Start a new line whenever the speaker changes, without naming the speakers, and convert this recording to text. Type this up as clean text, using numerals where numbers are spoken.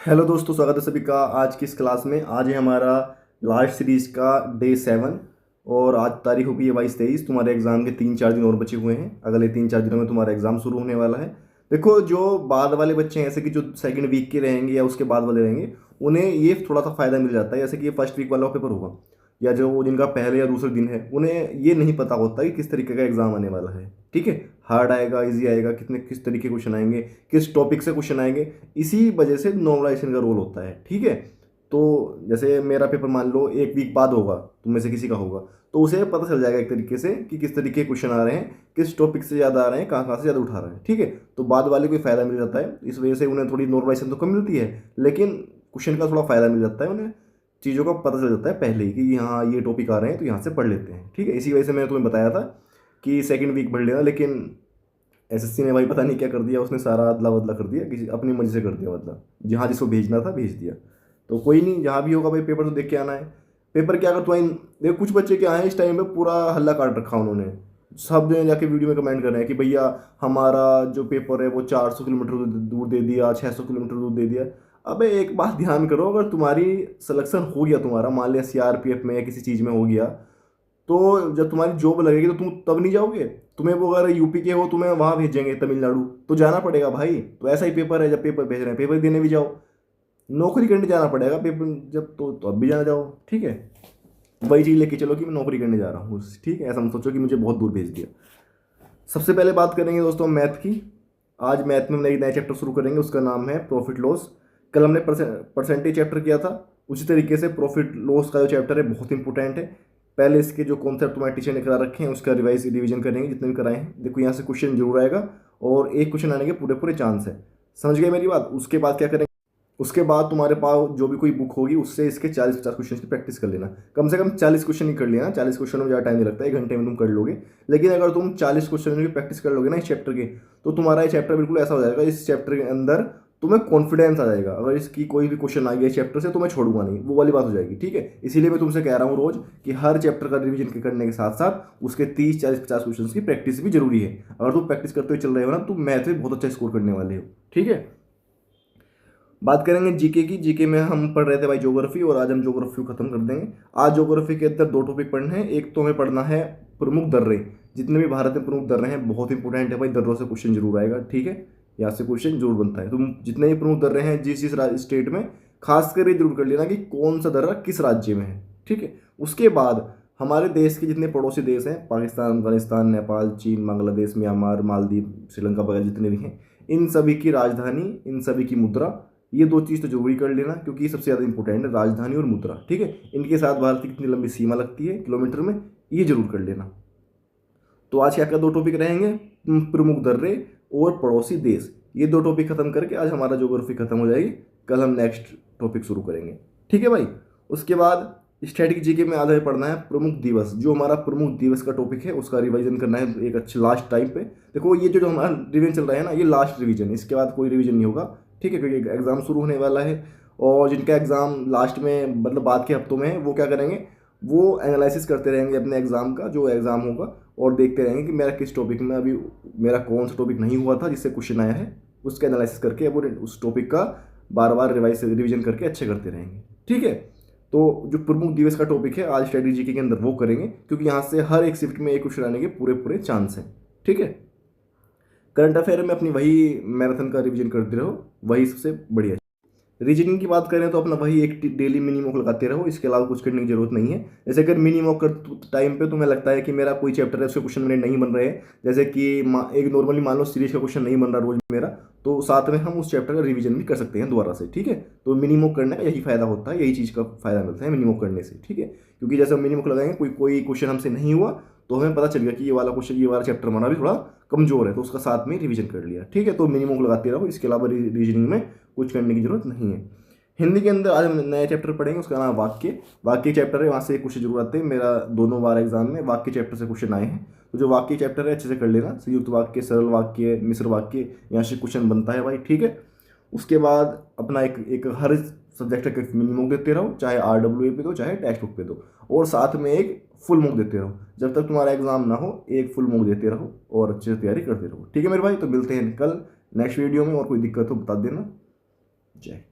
Hello दोस्तों, स्वागत है सभी का आज की इस क्लास में। आज है हमारा लास्ट सीरीज का डे 7 और आज तारीख हो गई है 22-23। तुम्हारे एग्ज़ाम के 3-4 दिन और बचे हुए हैं। अगले 3-4 दिनों में तुम्हारा एग्ज़ाम शुरू होने वाला है। देखो, जो बाद वाले बच्चे हैं, जैसे कि जो सेकंड वीक के रहेंगे या उसके बाद वाले रहेंगे, उन्हें ये थोड़ा सा फ़ायदा मिल जाता है। जैसे कि ये फर्स्ट वीक वाला पेपर होगा या जो जिनका पहले या दूसरे दिन है, उन्हें ये नहीं पता होता कि किस तरीके का एग्ज़ाम आने वाला है। ठीक है, हार्ड आएगा, इजी आएगा, किस तरीके के क्वेश्चन आएंगे, किस टॉपिक से क्वेश्चन आएंगे। इसी वजह से नॉर्मलाइजेशन का रोल होता है। ठीक है, तो जैसे मेरा पेपर मान लो एक वीक बाद होगा, तुम में से किसी का होगा, तो उसे पता चल जाएगा एक तरीके से कि किस तरीके के क्वेश्चन आ रहे हैं, किस टॉपिक से ज़्यादा आ रहे हैं, कहाँ कहाँ से ज़्यादा उठा रहे हैं। ठीक है, तो बाद वाले को फ़ायदा मिल जाता है। इस वजह से उन्हें थोड़ी नॉर्मलाइजेशन तो कम मिलती है, लेकिन क्वेश्चन का थोड़ा फ़ायदा मिल जाता है उन्हें। चीज़ों का पता चल जाता है पहले ही कि हाँ ये टॉपिक आ रहे हैं, तो यहाँ से पढ़ लेते हैं। ठीक है, इसी वजह से मैंने तुम्हें बताया था कि सेकंड वीक पढ़ लेना, लेकिन एसएससी ने भाई पता नहीं क्या कर दिया, उसने सारा अदला बदला कर दिया, किसी अपनी मर्जी से कर दिया। मतलब जहाँ जिसको भेजना था भेज दिया। तो कोई नहीं, जहाँ भी होगा भाई पेपर तो देख के आना है। पेपर क्या अगर तुम्हारी देखो, कुछ बच्चे क्या है इस टाइम पे पूरा हल्ला काट रखा उन्होंने। सब ने जाके वीडियो में कमेंट कर रहे हैं कि भैया हमारा जो पेपर है वो 400 किलोमीटर दूर दे दिया, 600 किलोमीटर दूर दे दिया। अबे एक बात ध्यान करो, अगर तुम्हारी सिलेक्शन हो गया, तुम्हारा मान लिया सीआरपीएफ में या किसी चीज़ में हो गया, तो जब तुम्हारी जॉब लगेगी तो तुम तब नहीं जाओगे। तुम्हें वो अगर यूपी के हो, तुम्हें वहाँ भेजेंगे तमिलनाडु, तो जाना पड़ेगा भाई। तो ऐसा ही पेपर है, जब पेपर भेज रहे हैं पेपर देने भी जाओ, नौकरी करने जाना पड़ेगा पेपर जब, तो अब भी जाना जाओ। ठीक है, वही चीज़ लेके चलो कि मैं नौकरी करने जा रहा हूँ। ठीक है, ऐसा मत सोचो कि मुझे बहुत दूर भेज दिया। सबसे पहले बात करेंगे दोस्तों मैथ की। आज मैथ में नई नया चैप्टर शुरू करेंगे, उसका नाम है प्रॉफिट लॉस। कल हमने परसेंटेज चैप्टर किया था, उसी तरीके से प्रॉफिट लॉस का जो चैप्टर है बहुत इंपॉर्टेंट है। पहले इसके जो कॉन्सेप्ट तुम्हारे टीचर ने करा रखे हैं उसका रिवीजन करेंगे, जितने भी कराए हैं। देखो यहाँ से क्वेश्चन जरूर आएगा और एक क्वेश्चन आने के पूरे पूरे चांस है। समझ गए मेरी बात? उसके बाद क्या करेंगे, उसके बाद तुम्हारे पास जो भी कोई बुक होगी उससे इसके 40-50 क्वेश्चन की प्रैक्टिस कर लेना। कम से कम 40 क्वेश्चन ही कर लेना। 40 क्वेश्चन में ज़्यादा टाइम नहीं लगता, 1 घंटे में तुम कर लोगे। लेकिन अगर तुम 40 क्वेश्चन की प्रैक्टिस कर लोगे ना इस चैप्टर के, तो तुम्हारा ये चैप्टर बिल्कुल ऐसा हो जाएगा, इस चैप्टर के अंदर तुम्हें कॉन्फिडेंस आ जाएगा। अगर इसकी कोई भी क्वेश्चन आ गया इस चैप्टर से तो मैं छोड़ूंगा नहीं, वो वाली बात हो जाएगी। ठीक है, इसीलिए मैं तुमसे कह रहा हूँ रोज कि हर चैप्टर का रिवीजन करने के साथ साथ उसके 30-40-50 क्वेश्चन की प्रैक्टिस भी जरूरी है। अगर तुम प्रैक्टिस करते हुए चल रहे हो ना, तो मैथ में बहुत अच्छा स्कोर करने वाले हो। ठीक है, बात करेंगे जीके की। जीके में हम पढ़ रहे थे भाई ज्योग्राफी, और आज हम ज्योग्राफी को खत्म कर देंगे। आज ज्योग्राफी के अंदर 2 टॉपिक पढ़ने हैं। एक तो हमें पढ़ना है प्रमुख दर्रे। जितने भी भारत में प्रमुख दर्रे हैं बहुत इंपॉर्टेंट है भाई, दर्रों से क्वेश्चन जरूर आएगा। ठीक है, यहाँ से क्वेश्चन जरूर बनता है। तुम जितने भी प्रमुख दर्रे हैं जिस जिस स्टेट में, खासकर ये जरूर कर लेना कि कौन सा दर्रा किस राज्य में है। ठीक है, उसके बाद हमारे देश के जितने पड़ोसी देश हैं, पाकिस्तान, अफगानिस्तान, नेपाल, चीन, बांग्लादेश, म्यांमार, मालदीव, श्रीलंका वगैरह जितने भी हैं, इन सभी की राजधानी, इन सभी की मुद्रा, ये 2 चीज़ तो जरूरी कर लेना, क्योंकि ये सबसे ज़्यादा इंपॉर्टेंट है, राजधानी और मुद्रा। ठीक है, इनके साथ भारत की कितनी लंबी सीमा लगती है किलोमीटर में, ये जरूर कर लेना। तो आज क्या क्या 2 टॉपिक रहेंगे, प्रमुख दर्रे और पड़ोसी देश। ये 2 टॉपिक खत्म करके आज हमारा ज्योग्राफी खत्म हो जाएगी। कल हम नेक्स्ट टॉपिक शुरू करेंगे। ठीक है भाई, उसके बाद स्टैटिक जीके में आधा पढ़ना है प्रमुख दिवस। जो हमारा प्रमुख दिवस का टॉपिक है उसका रिवीजन करना है एक अच्छे लास्ट टाइम पे। देखो ये जो हमारा रिवीजन चल रहा है ना, ये लास्ट रिवीजन, इसके बाद कोई रिवीजन नहीं होगा। ठीक है, क्योंकि एग्जाम शुरू होने वाला है। और जिनका एग्जाम लास्ट में मतलब बाद के हफ्तों में है, वो क्या करेंगे, वो एनालिसिस करते रहेंगे अपने एग्जाम का, जो एग्जाम होगा, और देखते रहेंगे कि मेरा किस टॉपिक में अभी मेरा कौन सा टॉपिक नहीं हुआ था जिससे क्वेश्चन आया है, उसका एनालिसिस करके वो उस टॉपिक का बार बार रिवीजन करके अच्छे करते रहेंगे। ठीक है, तो जो प्रमुख दिवस का टॉपिक है आज स्ट्रेटेजी के अंदर वो करेंगे, क्योंकि यहाँ से हर एक शिफ्ट में एक क्वेश्चन आने के पूरे पूरे चांस हैं। ठीक है, करंट अफेयर में अपनी वही मैराथन का रिवीजन करते रहो, वही सबसे बढ़िया। रीजनिंग की बात करें तो अपना वही एक डेली मिनी मॉक लगाते रहो, इसके अलावा कुछ करने की जरूरत नहीं है। जैसे अगर मिनी मॉक कर टाइम पे तुम्हें लगता है कि मेरा कोई चैप्टर है उसके क्वेश्चन मेरे नहीं बन रहे हैं, जैसे कि एक नॉर्मली मान लो सीरीज का क्वेश्चन नहीं बन रहा रोज मेरा, तो साथ में हम उस चैप्टर का रिवीजन भी कर सकते हैं दोबारा से। ठीक है, तो मिनी मॉक करने का यही फायदा होता है, यही चीज़ का फायदा मिलता है मिनी मॉक करने से। ठीक है, क्योंकि जैसे हम मिनी मॉक लगाएंगे, कोई कोई क्वेश्चन हमसे नहीं हुआ, तो हमें पता चल गया कि ये वाला क्वेश्चन, ये वाला चैप्टर हमारा भी थोड़ा कमजोर है, तो उसका साथ में रिवीजन कर लिया। ठीक है, तो मिनी मॉक लगाते रहो, इसके अलावा रीजनिंग में कुछ करने की जरूरत नहीं है। हिंदी के अंदर आज हम नया चैप्टर पढ़ेंगे, उसका नाम वाक्य। वाक्य चैप्टर है, वहाँ से क्वेश्चन जरूर आते हैं। मेरा दोनों बार एग्जाम में वाक्य चैप्टर से क्वेश्चन आए हैं, तो जो वाक्य चैप्टर है अच्छे से कर लेना। संयुक्त वाक्य, सरल वाक्य, मिश्र वाक्य, यहाँ से क्वेश्चन बनता है भाई। ठीक है, उसके बाद अपना एक एक हर सब्जेक्ट का मिनी मॉक देते रहो, चाहे RWA पे दो चाहे टेक्स्ट बुक पे दो, और साथ में एक फुल मॉक देते रहो। जब तक तुम्हारा एग्जाम ना हो एक फुल मॉक देते रहो और अच्छे से तैयारी करते रहो। ठीक है मेरे भाई, तो मिलते हैं कल नेक्स्ट वीडियो में, और कोई दिक्कत हो बता देना। जय।